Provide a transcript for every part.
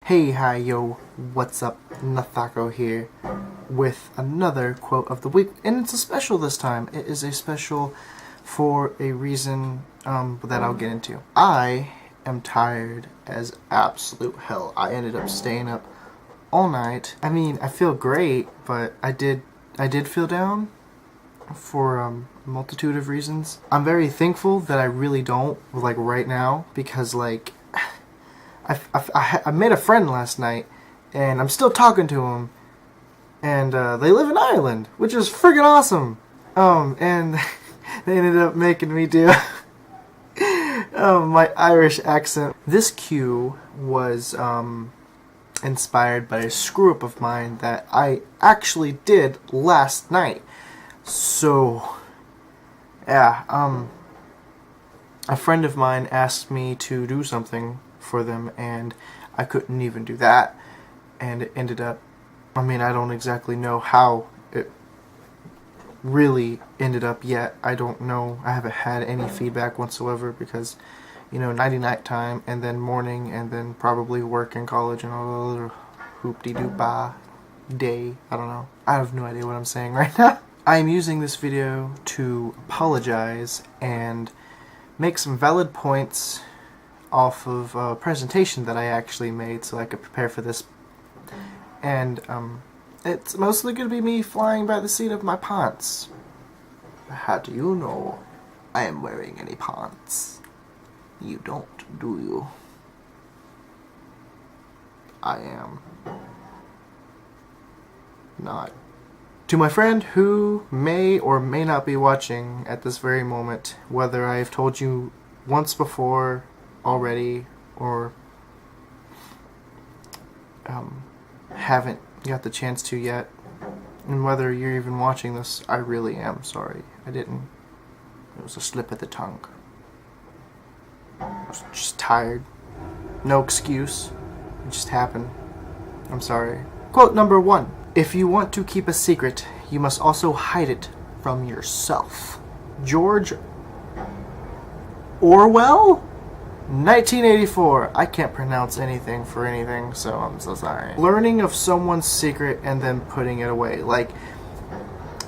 Hey, hi, yo, what's up? NaThaco here with another quote of the week, and it's a special this time. It is a special for a reason that I'll get into. I am tired as absolute hell. I ended up staying up all night. I mean, I feel great, but I did feel down for a multitude of reasons. I'm very thankful that I really don't, like, right now, because, like, I made a friend last night, and I'm still talking to him, and they live in Ireland, which is freaking awesome. And they ended up making me do my Irish accent. This cue was inspired by a screw-up of mine that I actually did last night. So, yeah, a friend of mine asked me to do something for them, and I couldn't even do that, and it ended up, I mean, I don't exactly know how it really ended up yet. I don't know. I haven't had any feedback whatsoever because, you know, night time, and then morning, and then probably work and college and all the other hoop-de-doop-bah day. I don't know. I have no idea what I'm saying right now. I'm using this video to apologize and make some valid points off of a presentation that I actually made so I could prepare for this. And it's mostly going to be me flying by the seat of my pants. How do you know I am wearing any pants? You don't, do you? I am not. To my friend who may or may not be watching at this very moment, whether I have told you once before already or haven't got the chance to yet, and whether you're even watching this, I really am sorry. I didn't. It was a slip of the tongue. I was just tired. No excuse. It just happened. I'm sorry. Quote number 1. If you want to keep a secret, you must also hide it from yourself. George Orwell? 1984. I can't pronounce anything for anything, so I'm so sorry. Learning of someone's secret and then putting it away. Like,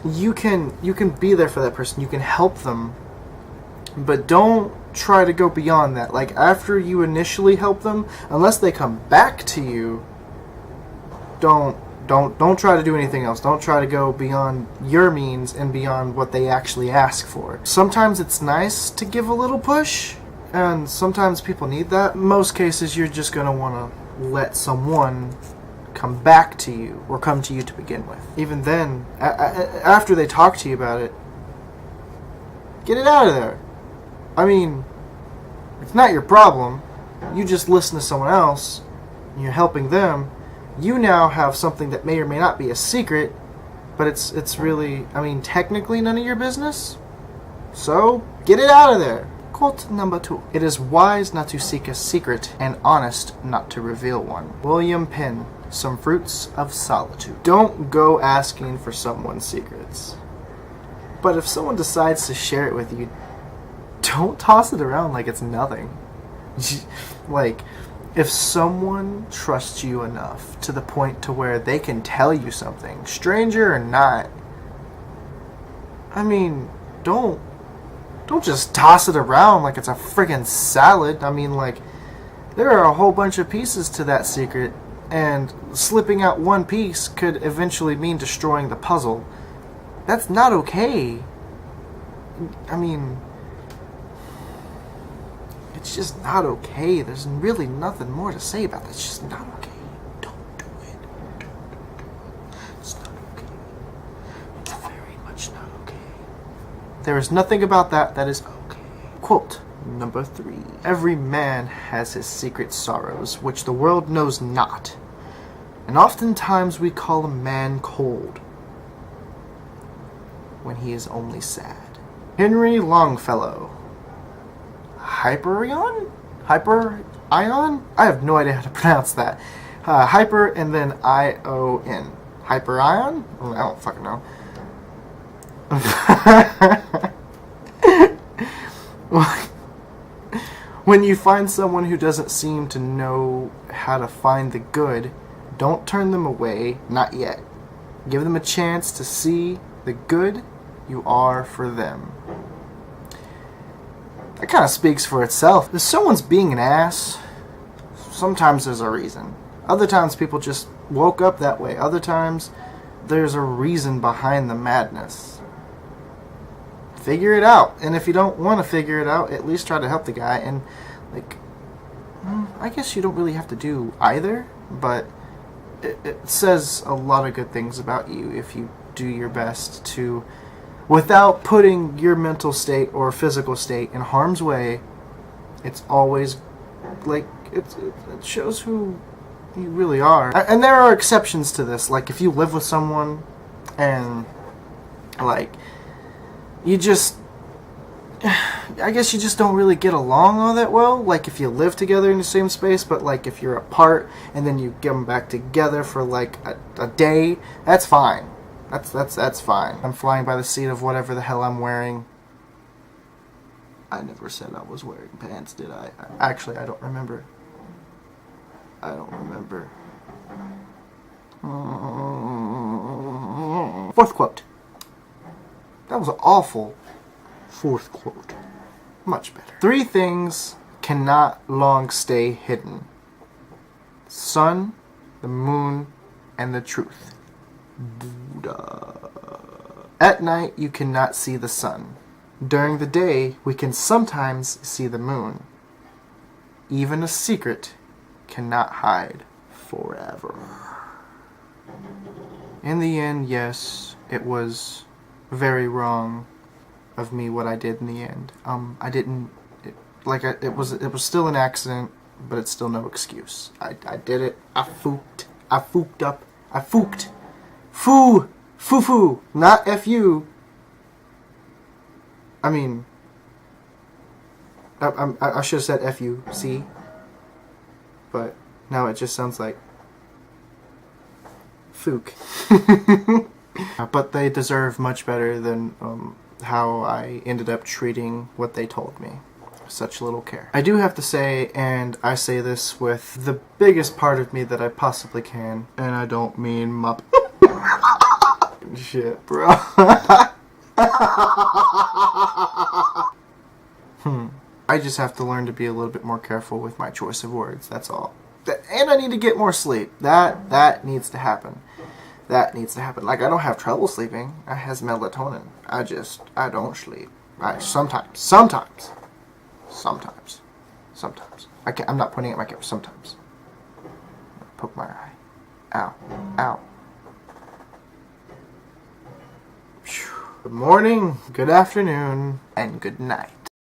you can be there for that person, you can help them, but don't try to go beyond that. Like, after you initially help them, unless they come back to you, don't try to do anything else. Don't try to go beyond your means and beyond what they actually ask for. Sometimes it's nice to give a little push, and sometimes people need that. In most cases, you're just going to want to let someone come back to you, or come to you to begin with. Even then, after they talk to you about it, get it out of there. I mean, it's not your problem. You just listen to someone else, and you're helping them. You now have something that may or may not be a secret, but it's really, I mean, technically none of your business. So, get it out of there. Quote number 2. It is wise not to seek a secret, and honest not to reveal one. William Penn, Some Fruits of Solitude. Don't go asking for someone's secrets. But if someone decides to share it with you, don't toss it around like it's nothing. Like, if someone trusts you enough to the point to where they can tell you something, stranger or not, I mean, don't just toss it around like it's a friggin' salad. I mean, like, there are a whole bunch of pieces to that secret, and slipping out one piece could eventually mean destroying the puzzle. That's not okay. I mean, it's just not okay. There's really nothing more to say about that. It's just not okay. Don't do it. It's not okay. It's very much not okay. There is nothing about that is okay. Quote number 3. Every man has his secret sorrows, which the world knows not. And oftentimes we call a man cold when he is only sad. Henry Longfellow. Hyperion? I have no idea how to pronounce that. Hyper and then I-O-N. Hyperion? I don't fucking know. When you find someone who doesn't seem to know how to find the good, don't turn them away, not yet. Give them a chance to see the good you are for them. That kind of speaks for itself. If someone's being an ass, sometimes there's a reason. Other times people just woke up that way. Other times there's a reason behind the madness. Figure it out. And if you don't want to figure it out, at least try to help the guy. And, like, I guess you don't really have to do either, but it says a lot of good things about you if you do your best to, without putting your mental state or physical state in harm's way. It's always, like, it shows who you really are. And there are exceptions to this. Like, if you live with someone and, like, you just, I guess you just don't really get along all that well. Like, if you live together in the same space, but, like, if you're apart and then you get them back together for, like, a day, that's fine. That's fine. I'm flying by the seat of whatever the hell I'm wearing. I never said I was wearing pants, did I? Actually, I don't remember. Fourth quote. That was awful. Fourth quote. Much better. 3 things cannot long stay hidden: the sun, the moon, and the truth. Buddha. At night, you cannot see the sun. During the day, we can sometimes see the moon. Even a secret cannot hide forever. In the end, yes, it was very wrong of me what I did in the end. I didn't, it was still an accident, but it's still no excuse. I did it. I fooked up. Foo, not F-U. I mean, I should have said F-U-C, but now it just sounds like fook. But they deserve much better than how I ended up treating what they told me. Such little care. I do have to say, and I say this with the biggest part of me that I possibly can, and I don't mean my shit, bro. I just have to learn to be a little bit more careful with my choice of words, that's all. And I need to get more sleep. That needs to happen. That needs to happen. Like, I don't have trouble sleeping. I has melatonin. I don't sleep. Sometimes. I'm not pointing at my camera. Sometimes. Poke my eye. Ow. Good morning, good afternoon, and good night.